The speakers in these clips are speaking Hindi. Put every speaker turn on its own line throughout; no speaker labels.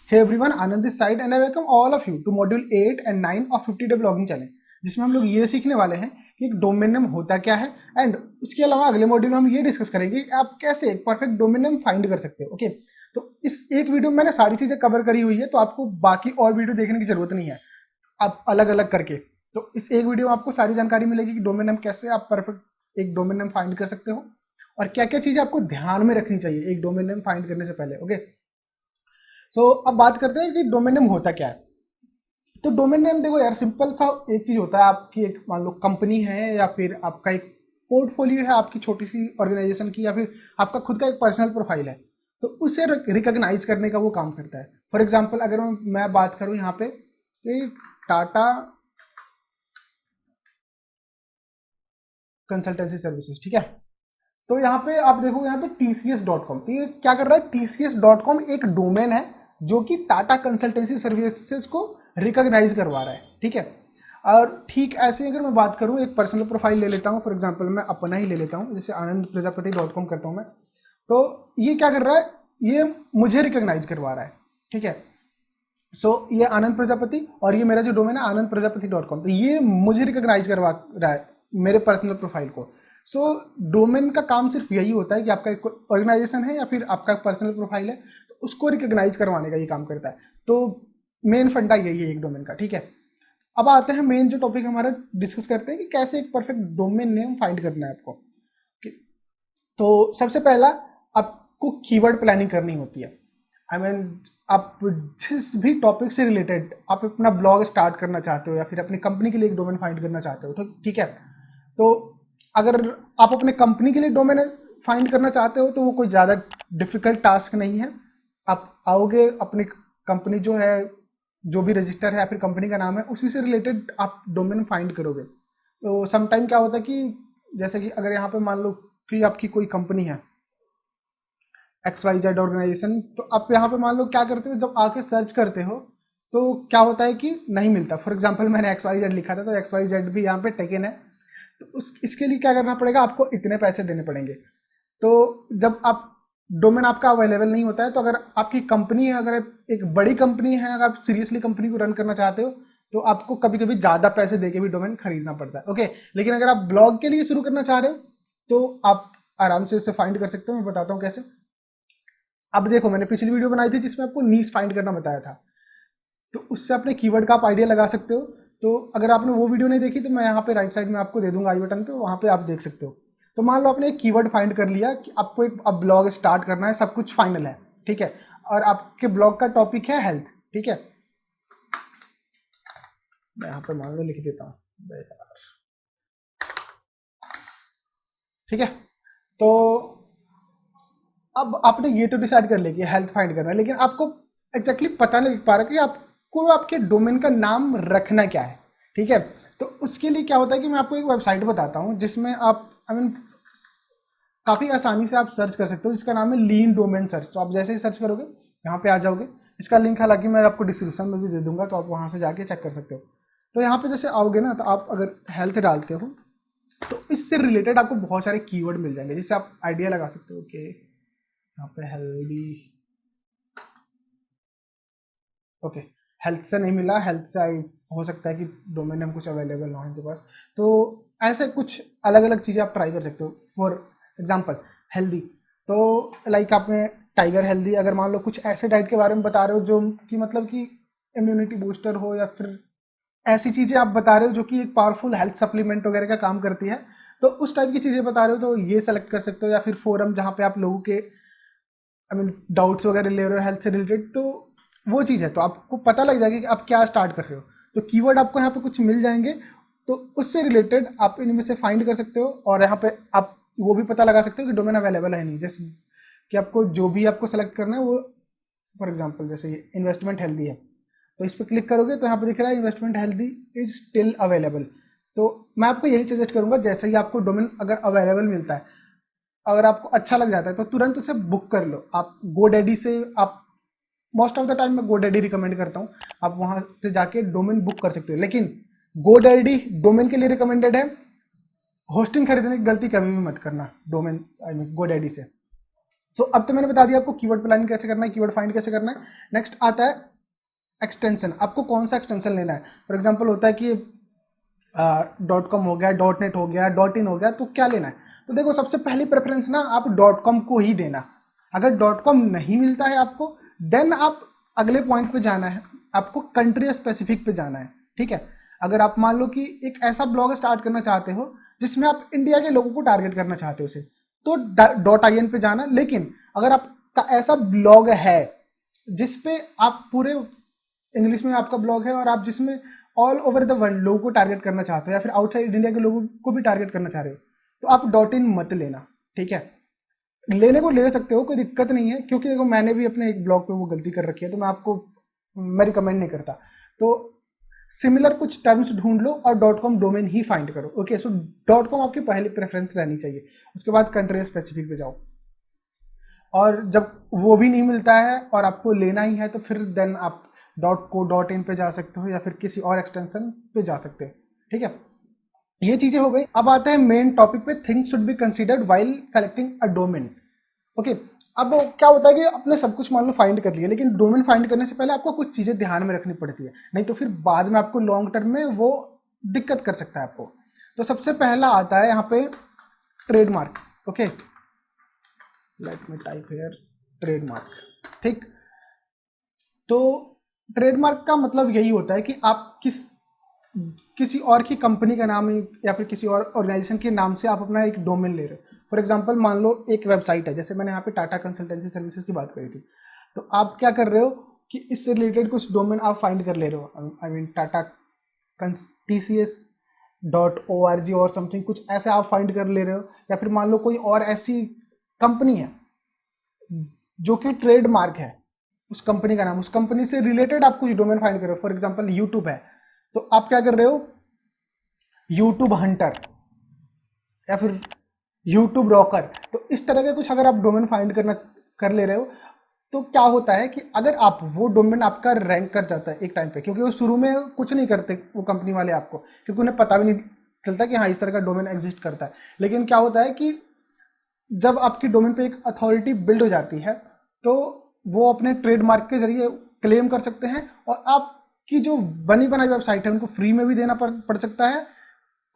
Hey everyone, Anand this side and I welcome all of you to module 8 and 9 of 50 day blogging challenge, जिसमें हम लोग ये सीखने वाले हैं कि एक डोमेन नेम होता क्या है एंड उसके अलावा अगले मॉड्यूल में हम ये डिस्कस करेंगे कि आप कैसे एक परफेक्ट डोमेन नेम फाइंड कर सकते हो। ओके, तो इस एक वीडियो में मैंने सारी चीजें कवर करी हुई है, तो आपको बाकी और वीडियो देखने की जरूरत नहीं है, आप अलग अलग करके। तो इस एक वीडियो में आपको सारी जानकारी मिलेगी कि डोमेन नेम कैसे आप परफेक्ट एक डोमेन नेम फाइंड कर सकते हो और क्या क्या चीजें आपको ध्यान में रखनी चाहिए एक डोमेन नेम फाइंड करने से पहले। ओके, सो अब बात करते हैं कि डोमेन नेम होता क्या है। तो डोमेन नेम देखो यार, सिंपल सा एक चीज होता है, आपकी एक मान लो कंपनी है या फिर आपका एक पोर्टफोलियो है आपकी छोटी सी ऑर्गेनाइजेशन की, या फिर आपका खुद का एक पर्सनल प्रोफाइल है, तो उसे रिकॉग्नाइज करने का वो काम करता है। फॉर एग्जांपल अगर मैं बात करूं यहाँ पे टाटा कंसल्टेंसी सर्विसेज, ठीक है, तो यहाँ पे आप देखो यहाँ पे tcs.com, तो ये क्या कर रहा है, tcs.com एक डोमेन है जो कि टाटा कंसल्टेंसी सर्विसेज को रिकॉग्नाइज करवा रहा है, ठीक है। और ठीक ऐसे अगर मैं बात करूँ, एक पर्सनल प्रोफाइल ले लेता हूँ, फॉर एग्जांपल मैं अपना ही ले लेता हूँ, जैसे anandprajapati.com करता हूँ मैं, तो ये क्या कर रहा है, ये मुझे रिकॉग्नाइज करवा रहा है, ठीक है। सो ये आनंद प्रजापति और ये मेरा जो डोमेन है anandprajapati.com, तो ये मुझे रिकॉग्नाइज करवा रहा है मेरे पर्सनल प्रोफाइल को। सो डोमेन का काम सिर्फ यही होता है कि आपका एक ऑर्गेनाइजेशन है या फिर आपका पर्सनल प्रोफाइल है, तो उसको रिकॉग्नाइज करवाने का ये काम करता है। तो मेन फंडा यही है एक डोमेन का, ठीक है। अब आते हैं मेन जो टॉपिक हमारा, डिस्कस करते हैं कि कैसे एक परफेक्ट डोमेन नेम फाइंड करना है आपको। तो सबसे पहला आपको कीवर्ड प्लानिंग करनी होती है। आई मीन आप जिस भी टॉपिक से रिलेटेड आप अपना ब्लॉग स्टार्ट करना चाहते हो या फिर अपनी कंपनी के लिए एक डोमेन फाइंड करना चाहते हो, तो ठीक है, तो अगर आप अपने कंपनी के लिए डोमेन फाइंड करना चाहते हो तो वो कोई ज़्यादा डिफिकल्ट टास्क नहीं है। आप आओगे, अपनी कंपनी जो है, जो भी रजिस्टर है या फिर कंपनी का नाम है, उसी से रिलेटेड आप डोमेन फाइंड करोगे। तो समटाइम क्या होता है कि जैसे कि अगर यहाँ पे मान लो कि आपकी कोई कंपनी है XYZ ऑर्गेनाइजेशन, तो आप यहाँ पे मान लो क्या करते हो, जब आके सर्च करते हो तो क्या होता है कि नहीं मिलता। फॉर एग्जांपल मैंने XYZ लिखा था, तो XYZ भी यहाँ पे टेकन है, तो इसके लिए क्या करना पड़ेगा, आपको इतने पैसे देने पड़ेंगे। तो जब आप डोमेन आपका अवेलेबल नहीं होता है, तो अगर आपकी कंपनी है, अगर एक बड़ी कंपनी है, अगर आप सीरियसली कंपनी को रन करना चाहते हो, तो आपको कभी कभी ज़्यादा पैसे देके भी डोमेन खरीदना पड़ता है। ओके, लेकिन अगर आप ब्लॉग के लिए शुरू करना चाह रहे हो तो आप आराम से उसे फाइंड कर सकते हो। मैं बताता हूँ कैसे। अब देखो, मैंने पिछली वीडियो बनाई थी जिसमें आपको नीश फाइंड करना बताया था, तो उससे अपने कीवर्ड का आप आइडिया लगा सकते हो। तो अगर आपने वो वीडियो नहीं देखी तो मैं यहाँ पे राइट साइड में आपको दे दूंगा आई बटन पे, वहाँ पे आप देख सकते हो। तो मान लो आपने एक कीवर्ड फाइंड कर लिया कि आपको एक अब ब्लॉग स्टार्ट करना है, सब कुछ फाइनल है, ठीक है, और आपके ब्लॉग का टॉपिक है हेल्थ, ठीक है। मैं यहाँ पे मान लो लिख देता हूँ, ठीक है। तो अब आपने ये तो डिसाइड कर लिया कि हेल्थ फाइंड करना है, लेकिन आपको एग्जैक्टली पता नहीं लग पा रहा कि आपको आपके डोमेन का नाम रखना क्या है, ठीक है। तो उसके लिए क्या होता है कि मैं आपको एक वेबसाइट बताता हूँ जिसमें आप आई मीन काफ़ी आसानी से आप सर्च कर सकते हो, जिसका नाम है लीन डोमेन सर्च। तो आप जैसे ही सर्च करोगे यहाँ पे आ जाओगे। इसका लिंक हालांकि मैं आपको डिस्क्रिप्शन में भी दे दूंगा, तो आप वहाँ से जाके चेक कर सकते हो। तो यहाँ पे जैसे आओगे ना, तो आप अगर हेल्थ डालते हो तो इससे रिलेटेड आपको बहुत सारे कीवर्ड मिल जाएंगे, जिससे आप आइडिया लगा सकते हो कि यहाँ पे हेल्दी, ओके, हेल्थ से नहीं मिला, हेल्थ से हो सकता है कि डोमेन नेम कुछ अवेलेबल ना हो इनके पास, तो ऐसे कुछ अलग अलग चीज़ें आप ट्राई कर सकते हो। फॉर एग्जांपल हेल्दी, तो लाइक आपने टाइगर हेल्दी, अगर मान लो कुछ ऐसे डाइट के बारे में बता रहे हो जो कि मतलब कि इम्यूनिटी बूस्टर हो, या फिर ऐसी चीज़ें आप बता रहे हो जो कि एक पावरफुल हेल्थ सप्लीमेंट वगैरह का काम करती है, तो उस टाइप की चीज़ें बता रहे हो तो ये सेलेक्ट कर सकते हो। या फिर फोरम जहाँ पे आप लोगों के आई मीन डाउट्स वगैरह ले रहे हो हेल्थ से रिलेटेड, तो वो चीज़ है, तो आपको पता लग जाएगा कि आप क्या स्टार्ट कर रहे हो। तो कीवर्ड आपको यहाँ पे कुछ मिल जाएंगे, तो उससे रिलेटेड आप इनमें से फाइंड कर सकते हो, और यहाँ पे आप वो भी पता लगा सकते हो कि डोमेन अवेलेबल है नहीं, जैसे कि आपको जो भी आपको सेलेक्ट करना है वो, फॉर एग्जाम्पल जैसे ये इन्वेस्टमेंट हेल्दी है, तो इस पर क्लिक करोगे तो यहाँ पे दिख रहा है investment healthy is still available. तो मैं आपको यही सजेस्ट करूंगा, जैसे ही आपको डोमेन अगर अवेलेबल मिलता है, अगर आपको अच्छा लग जाता है, तो तुरंत उसे बुक कर लो। आप GoDaddy से, आप मोस्ट ऑफ द टाइम मैं GoDaddy रिकमेंड करता हूँ, आप वहाँ से जाके डोमेन बुक कर सकते हो। लेकिन GoDaddy डोमेन के लिए रिकमेंडेड है, होस्टिंग खरीदने की गलती कभी भी मत करना डोमेन आई मीन GoDaddy से। सो अब तो मैंने बता दिया आपको कीवर्ड प्लानिंग कैसे करना है, कीवर्ड फाइंड कैसे करना है। नेक्स्ट आता है एक्सटेंशन, आपको कौन सा एक्सटेंशन लेना है। फॉर एग्जांपल होता है कि .com हो गया, .net हो गया, .in हो गया, तो क्या लेना है। तो देखो सबसे पहली प्रेफरेंस ना आप .com को ही देना। अगर .com नहीं मिलता है आपको, देन आप अगले पॉइंट पे जाना है, आपको कंट्री स्पेसिफिक पे जाना है, ठीक है। अगर आप मान लो कि एक ऐसा ब्लॉग स्टार्ट करना चाहते हो जिसमें आप इंडिया के लोगों को टारगेट करना चाहते हो, उसे तो .in पे जाना। लेकिन अगर आपका ऐसा ब्लॉग है जिसपे आप पूरे इंग्लिश में आपका ब्लॉग है और आप जिसमें ऑल ओवर द वर्ल्ड लोगों को टारगेट करना चाहते हो या फिर आउटसाइड इंडिया के लोगों को भी टारगेट करना चाह रहे हो, तो आप .in मत लेना, ठीक है। लेने को ले सकते हो, कोई दिक्कत नहीं है, क्योंकि देखो मैंने भी अपने एक ब्लॉग पे वो गलती कर रखी है, तो मैं रिकमेंड नहीं करता। तो सिमिलर कुछ टर्म्स ढूंढ लो और .com डोमेन ही फाइंड करो। ओके, सो .com आपकी पहली प्रेफरेंस रहनी चाहिए। उसके बाद कंट्री स्पेसिफिक पे जाओ, और जब वो भी नहीं मिलता है और आपको लेना ही है तो फिर देन आप .co.in पे जा सकते हो या फिर किसी और एक्सटेंशन पे जा सकते हो, ठीक है। ये चीजें हो गई। अब आते हैं मेन टॉपिक पे, things should be considered while selecting a domain. Okay, अब क्या होता है कि आपने सब कुछ मान लो फाइंड कर लिया, लेकिन डोमेन फाइंड करने से पहले आपको कुछ चीजें ध्यान में रखनी पड़ती है, नहीं तो फिर बाद में आपको लॉन्ग टर्म में वो दिक्कत कर सकता है आपको। तो सबसे पहला आता है यहाँ पे trademark. Okay, let me type here trademark, ठीक। तो ट्रेडमार्क का मतलब यही होता है कि आप किसी और की कंपनी का नाम या फिर किसी और ऑर्गेनाइजेशन के नाम से आप अपना एक डोमेन ले रहे हो। फॉर एग्जांपल मान लो एक वेबसाइट है, जैसे मैंने यहाँ पे टाटा कंसल्टेंसी सर्विसेज की बात करी थी, तो आप क्या कर रहे हो कि इससे रिलेटेड कुछ डोमेन आप फाइंड कर ले रहे हो, आई मीन टाटा TCS.org और समथिंग कुछ ऐसे आप फाइंड कर ले रहे हो। या फिर मान लो कोई और ऐसी कंपनी है जो कि ट्रेडमार्क है, उस कंपनी का नाम, उस कंपनी से रिलेटेड आप कुछ डोमेन फाइंड कर रहे हो। फॉर एग्जांपल यूट्यूब है, तो आप क्या कर रहे हो, यूट्यूब हंटर या फिर यूट्यूब रॉकर। तो इस तरह के कुछ अगर आप डोमेन फाइंड कर ले रहे हो, तो क्या होता है कि अगर आप वो डोमेन आपका रैंक कर जाता है एक टाइम पे, क्योंकि वो शुरू में कुछ नहीं करते वो कंपनी वाले आपको, क्योंकि उन्हें पता भी नहीं चलता कि हाँ इस तरह का डोमेन एग्जिस्ट करता है। लेकिन क्या होता है कि जब आपकी डोमेन पे एक अथॉरिटी बिल्ड हो जाती है, तो वो अपने ट्रेडमार्क के जरिए क्लेम कर सकते हैं, और आपकी जो बनी बनाई वेबसाइट है उनको फ्री में भी देना पड़ सकता है,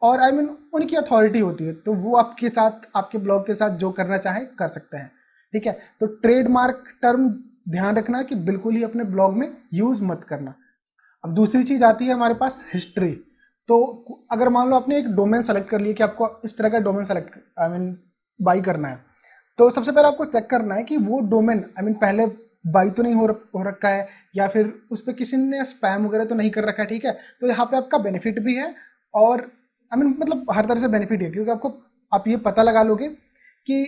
और आई मीन उनकी अथॉरिटी होती है, तो वो आपके साथ, आपके ब्लॉग के साथ जो करना चाहे कर सकते हैं, ठीक है। तो ट्रेडमार्क टर्म ध्यान रखना कि बिल्कुल ही अपने ब्लॉग में यूज मत करना। अब दूसरी चीज आती है हमारे पास हिस्ट्री। तो अगर मान लो आपने एक डोमेन सेलेक्ट कर लिया कि आपको इस तरह का domain select I mean by करना है, तो सबसे पहले आपको चेक करना है कि वो डोमेन आई मीन पहले बाई तो नहीं हो रखा है, या फिर उस पर किसी ने स्पैम वगैरह तो नहीं कर रखा है, ठीक है। तो यहाँ पे आपका बेनिफिट भी है, और आई मीन मतलब हर तरह से बेनिफिट है, क्योंकि आपको आप ये पता लगा लोगे कि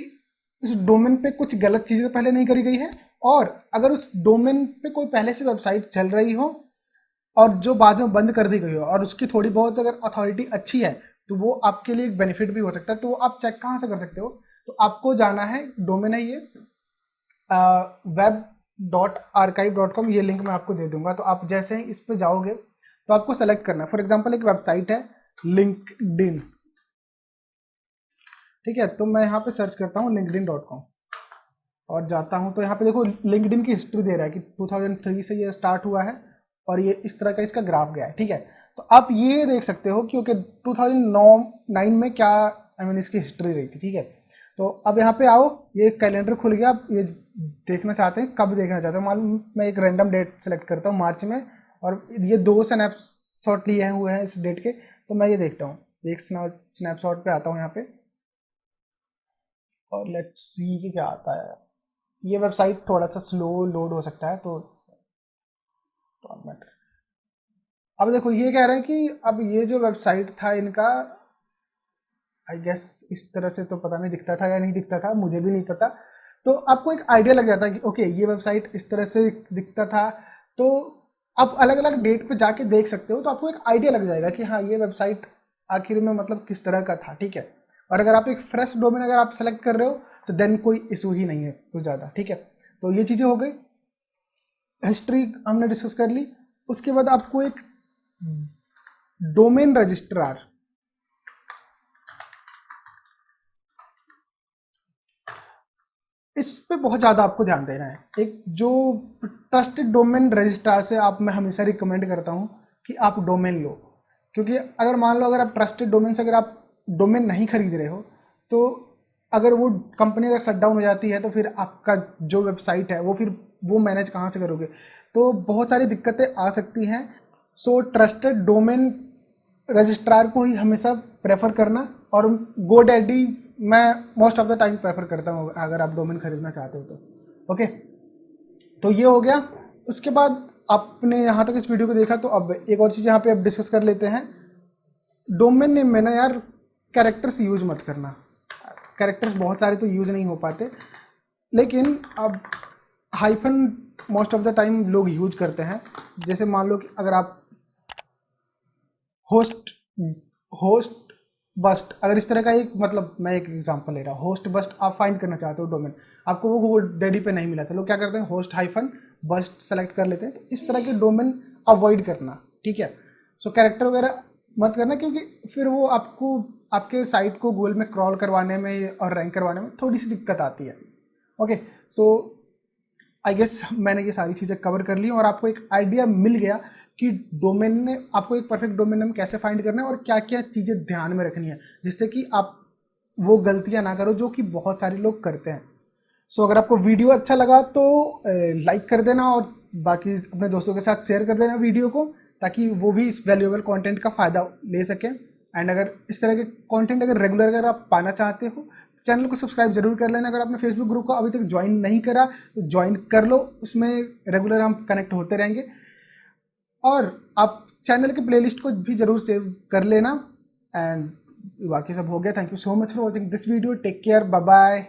इस डोमेन पे कुछ गलत चीजें पहले नहीं करी गई है, और अगर उस डोमेन पे कोई पहले से वेबसाइट चल रही हो और जो बाद में बंद कर दी गई हो और उसकी थोड़ी बहुत अगर अथॉरिटी अच्छी है, तो वो आपके लिए एक बेनिफिट भी हो सकता है। तो आप चेक कहाँ से कर सकते हो, तो आपको जाना है, डोमेन है ये web.archive.com, ये लिंक मैं आपको दे दूंगा। तो आप जैसे ही इस पे जाओगे तो आपको सेलेक्ट करना है, फॉर एग्जांपल एक वेबसाइट है लिंक्डइन, ठीक है। तो मैं यहाँ पे सर्च करता हूँ linkedin.com और जाता हूँ, तो यहाँ पे देखो लिंक्डइन की हिस्ट्री दे रहा है कि 2003 से ये स्टार्ट हुआ है और ये इस तरह का इसका ग्राफ गया है, ठीक है। तो आप ये देख सकते हो क्योंकि 2009 में क्या आई मीन इसकी हिस्ट्री रही थी, ठीक है। तो अब यहाँ पे आओ, ये कैलेंडर खुल गया, आप ये देखना चाहते हैं, कब देखना चाहते हैं, मालूम मैं एक रैंडम डेट सेलेक्ट करता हूँ मार्च में, और ये 2 स्नैपशॉट लिए हुए हैं इस डेट के, तो मैं ये देखता हूँ, एक स्नैपशॉट पे आता हूँ यहाँ पे, और लेट्स सी कि क्या आता है। ये वेबसाइट थोड़ा सा स्लो लोड हो सकता है, तो अब देखो ये कह रहे हैं कि अब ये जो वेबसाइट था इनका, आई गेस इस तरह से तो पता नहीं दिखता था या नहीं दिखता था, मुझे भी नहीं पता। तो आपको एक आइडिया लग जाता है कि ओके ये वेबसाइट इस तरह से दिखता था, तो आप अलग अलग डेट पे जाके देख सकते हो, तो आपको एक आइडिया लग जाएगा कि हाँ ये वेबसाइट आखिर में मतलब किस तरह का था, ठीक है। और अगर आप एक फ्रेश डोमेन अगर आप सेलेक्ट कर रहे हो, तो देन कोई इशू ही नहीं है कुछ ज़्यादा, ठीक है। तो ये चीज़ें हो गई, हिस्ट्री हमने डिस्कस कर ली। उसके बाद आपको एक डोमेन रजिस्ट्रार, इस पे बहुत ज़्यादा आपको ध्यान देना है। एक जो ट्रस्टेड डोमेन रजिस्ट्रार से आप मैं हमेशा रिकमेंड करता हूँ कि आप डोमेन लो, क्योंकि अगर मान लो अगर आप ट्रस्टेड डोमेन से अगर आप डोमेन नहीं खरीद रहे हो तो अगर वो कंपनी अगर शट डाउन हो जाती है तो फिर आपका जो वेबसाइट है वो फिर वो मैनेज कहाँ से करोगे, तो बहुत सारी दिक्कतें आ सकती हैं। सो ट्रस्टेड डोमेन रजिस्ट्रार को ही हमेशा प्रेफर करना, और गोडैडी मैं most of the time prefer करता हूँ अगर आप डोमेन खरीदना चाहते हो तो। ओके, तो ये हो गया। उसके बाद आपने यहाँ तक इस वीडियो को देखा, तो अब एक और चीज़ यहाँ पे अब डिस्कस कर लेते हैं। डोमेन नेम में ना यार कैरेक्टर्स यूज मत करना, कैरेक्टर्स बहुत सारे तो यूज नहीं हो पाते, लेकिन अब hyphen most of the time लोग यूज करते हैं। जैसे मान लो कि अगर आप होस्ट बस्ट, अगर इस तरह का एक मतलब मैं एक एग्जांपल ले रहा हूँ, होस्ट बस्ट आप फाइंड करना चाहते हो डोमेन, आपको वो गोडैडी पे नहीं मिला था, लोग क्या करते हैं होस्ट हाइफन बस्ट सेलेक्ट कर लेते हैं। तो इस तरह के डोमेन अवॉइड करना, ठीक है। सो कैरेक्टर वगैरह मत करना, क्योंकि फिर वो आपको आपके साइट को गूगल में क्रॉल करवाने में और रैंक करवाने में थोड़ी सी दिक्कत आती है। ओके, सो आई गेस मैंने ये सारी चीज़ें कवर कर ली और आपको एक आइडिया मिल गया कि डोमेन ने आपको एक परफेक्ट डोमेन नेम कैसे फाइंड करना है और क्या क्या चीज़ें ध्यान में रखनी है, जिससे कि आप वो गलतियां ना करो जो कि बहुत सारे लोग करते हैं। सो अगर आपको वीडियो अच्छा लगा तो लाइक कर देना और बाकी अपने दोस्तों के साथ शेयर कर देना वीडियो को, ताकि वो भी इस वैल्यूएबल कंटेंट का फ़ायदा ले सकें। एंड अगर इस तरह के कंटेंट अगर रेगुलर अगर आप पाना चाहते हो तो चैनल को सब्सक्राइब जरूर कर लेना। अगर आपने फेसबुक ग्रुप को अभी तक ज्वाइन नहीं करा तो ज्वाइन कर लो, उसमें रेगुलर हम कनेक्ट होते रहेंगे। और आप चैनल के प्लेलिस्ट को भी जरूर सेव कर लेना। एंड बाकी सब हो गया। Thank you so much for watching this video. Take care, bye bye.